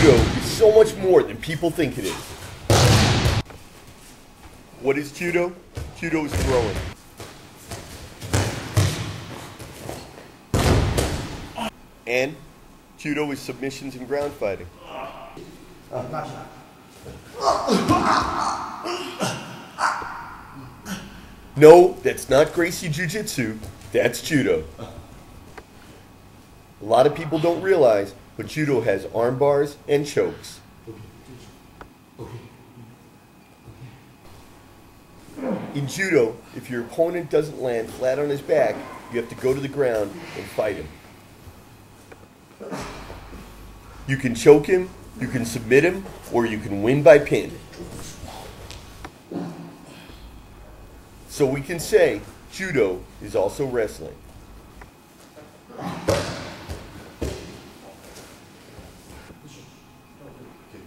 Judo is so much more than people think it is. What is Judo? Judo is throwing. And Judo is submissions and ground fighting. No, that's not Gracie Jiu-Jitsu, that's Judo. A lot of people don't realize, but Judo has arm bars and chokes. In Judo, if your opponent doesn't land flat on his back, you have to go to the ground and fight him. You can choke him, you can submit him, or you can win by pin. So we can say Judo is also wrestling.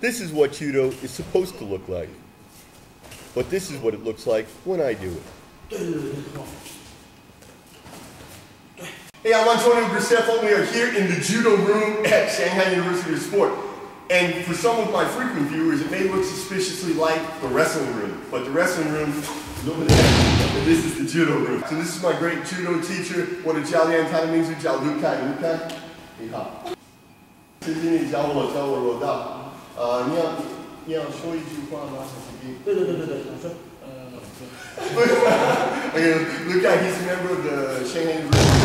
This is what Judo is supposed to look like. But this is what it looks like when I do it. Hey, I'm Antonio Graceffo. We are here in the Judo room at Shanghai University of Sport. And for some of my frequent viewers, it may look suspiciously like the wrestling room. But the wrestling room is over there. And this is the Judo room. So this is my great Judo teacher. 我的教练他的名字叫卢凯，卢凯，你好。谢谢你教我柔道。你要说一句话吗？对，我说Okay, look at he's a member of the Shanghai University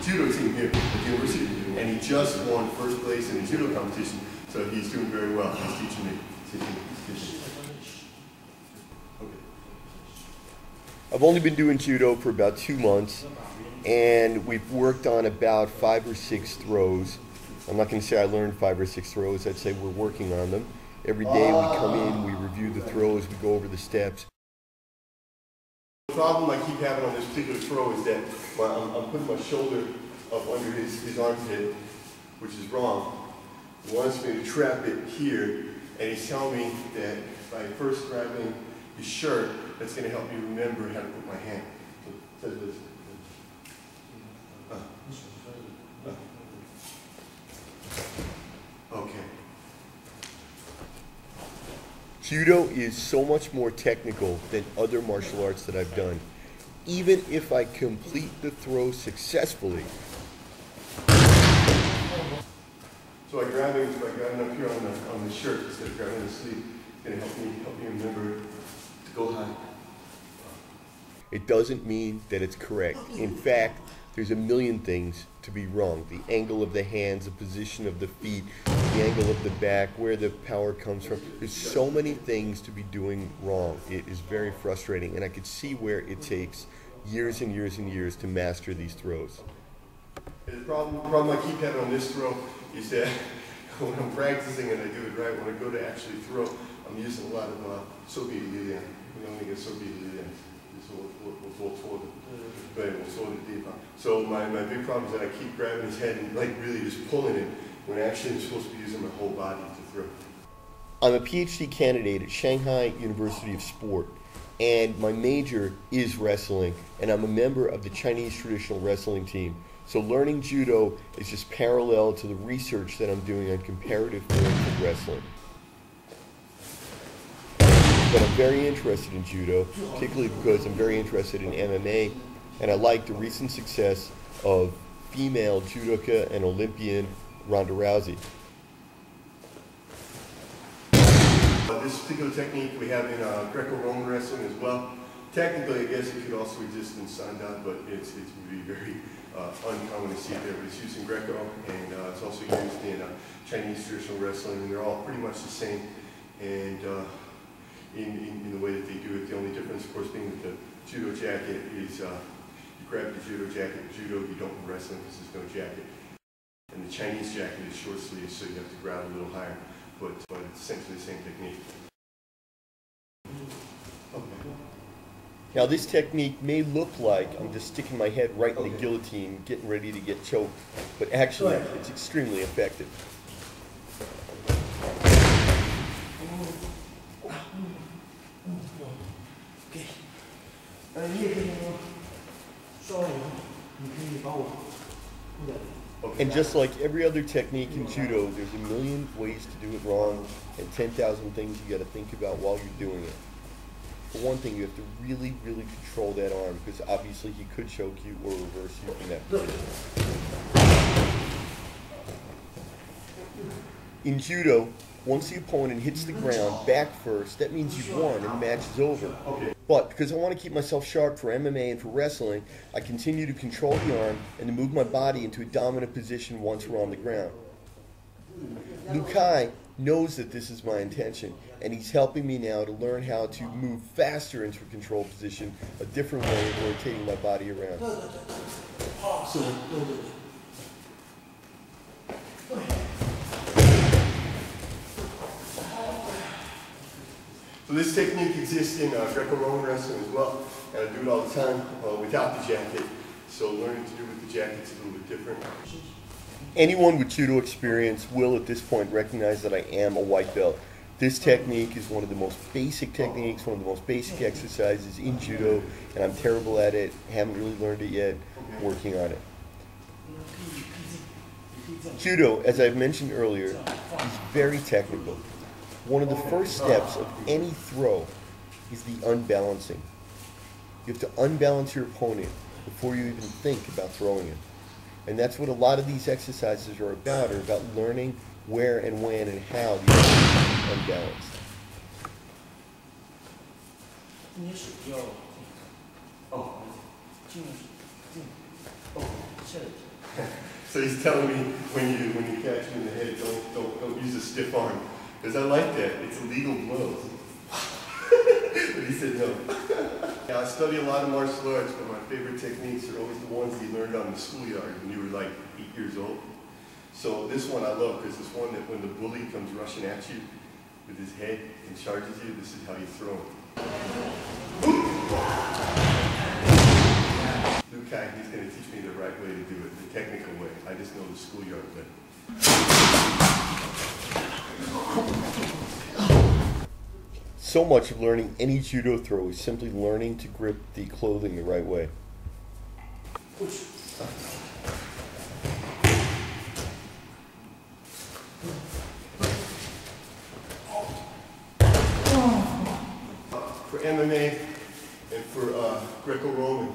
Judo team here at the university, and he just won first place in the judo competition, so he's doing very well. He's teaching me. Okay. I've only been doing judo for about 2 months, and we've worked on about 5 or 6 throws. I'm not going to say I learned 5 or 6 throws, I'd say we're working on them. Every day we come in, we review the throws, we go over the steps. The problem I keep having on this particular throw is that I'm putting my shoulder up under his armpit, which is wrong. He wants me to trap it here, and he's telling me that by first grabbing his shirt, that's going to help me remember how to put my hand. So, Okay. Judo is so much more technical than other martial arts that I've done. Even if I complete the throw successfully. So I grab him up here on the shirt instead of grabbing the sleeve. It's going to help me remember to go high. It doesn't mean that it's correct. In fact, there's a million things to be wrong. The angle of the hands, the position of the feet, the angle of the back, where the power comes from. There's so many things to be doing wrong. It is very frustrating, and I could see where it takes years and years and years to master these throws. The problem I keep having on this throw is that when I'm practicing and I do it right, when I go to actually throw, I'm using a lot of Soviet Lilian. We only get Soviet Lilian. So my big problem is that I keep grabbing his head and like really just pulling it when actually I'm supposed to be using my whole body to throw. I'm a PhD candidate at Shanghai University of Sport, and my major is wrestling, and I'm a member of the Chinese traditional wrestling team. So learning Judo is just parallel to the research that I'm doing on comparative forms of wrestling. But I'm very interested in Judo, particularly because I'm very interested in MMA, and I like the recent success of female judoka and Olympian Ronda Rousey. This particular technique we have in Greco-Roman wrestling as well. Technically, I guess it could also exist in Sandan, but it's really very uncommon to see it there. But it's used in Greco, and it's also used in Chinese traditional wrestling, and they're all pretty much the same. And in the way that they do it, the only difference, of course, being that the judo jacket is you grab the judo jacket. Judo, you don't in wrestling because there's no jacket. And the Chinese jacket is short sleeve, so you have to grab a little higher. But it's essentially the same technique. Okay. Now this technique may look like I'm just sticking my head right in the guillotine, getting ready to get choked, but actually it's extremely effective. Okay. 你也可以说，稍微你可以把我护在。Okay. And just like every other technique in judo, there's a million ways to do it wrong and 10,000 things you got to think about while you're doing it. For one thing, you have to really, really control that arm because obviously he could choke you or reverse you in that position. In judo, once the opponent hits the ground back first, that means you've won and the match is over. Okay. But because I want to keep myself sharp for MMA and for wrestling, I continue to control the arm and to move my body into a dominant position once we're on the ground. Lukai knows that this is my intention, and he's helping me now to learn how to move faster into a control position, a different way of rotating my body around. So this technique exists in Greco-Roman wrestling as well, and I do it all the time without the jacket. So learning to do it with the jacket is a little bit different. Anyone with judo experience will at this point recognize that I am a white belt. This technique is one of the most basic techniques, one of the most basic exercises in judo, and I'm terrible at it, haven't really learned it yet, working on it. Judo, as I've mentioned earlier, is very technical. One of the first steps of any throw is the unbalancing. You have to unbalance your opponent before you even think about throwing it. And that's what a lot of these exercises are about learning where and when and how the opponent is unbalanced. So he's telling me when you catch him in the head, don't use a stiff arm. Because I like that. It's illegal blows. But he said no. Yeah, I study a lot of martial arts, but my favorite techniques are always the ones that you learned on the schoolyard when you were like 8 years old. So this one I love because it's one that when the bully comes rushing at you with his head and charges you, this is how you throw him. Lukai, he's going to teach me the right way to do it, the technical way. I just know the schoolyard way. So much of learning any judo throw is simply learning to grip the clothing the right way. For MMA and for Greco-Roman,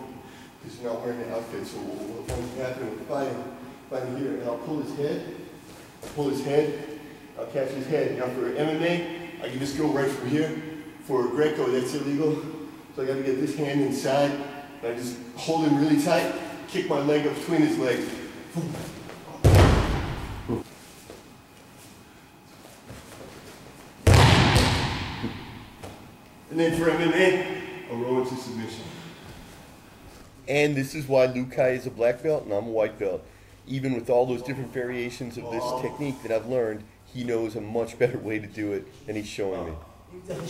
because you're not wearing the outfit, so what's going to happen with fighting here, and I'll pull his head, I'll catch his head. Now for MMA, I can just go right from here. For Greco, that's illegal. So I got to get this hand inside, and I just hold him really tight, kick my leg up between his legs. And then for MMA, I'll roll into submission. And this is why Lukai is a black belt and I'm a white belt. Even with all those different variations of this technique that I've learned, he knows a much better way to do it, and he's showing me. Okay.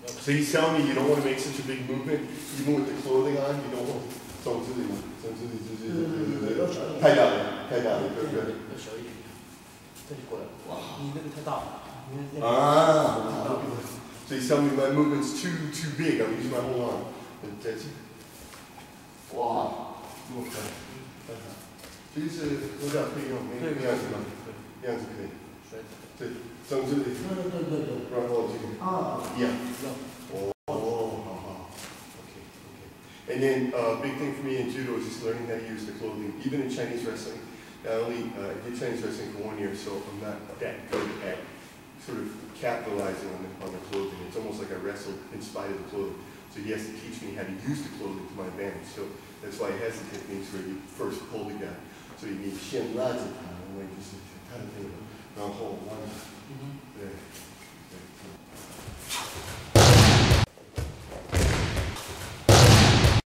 So he's telling me you don't want to make such a big movement, even with the clothing on, you don't want So he's telling me my movement's too big, I'm using my whole arm. Wow. Okay. 就是我想可以用那个样子吗？样子可以。对，从这里。对。然后这个。一样。哦，好。Okay. And then big thing for me in judo is just learning how to use the clothing. Even in Chinese wrestling, not only I did Chinese wrestling for 1 year, so I'm not that good at sort of capitalizing on the clothing. It's almost like I wrestle in spite of the clothing. So he has to teach me how to use the clothing to my advantage. So that's why he has the techniques where you first pull the guy. So you need 先拉着他，因为就是他的那个，然后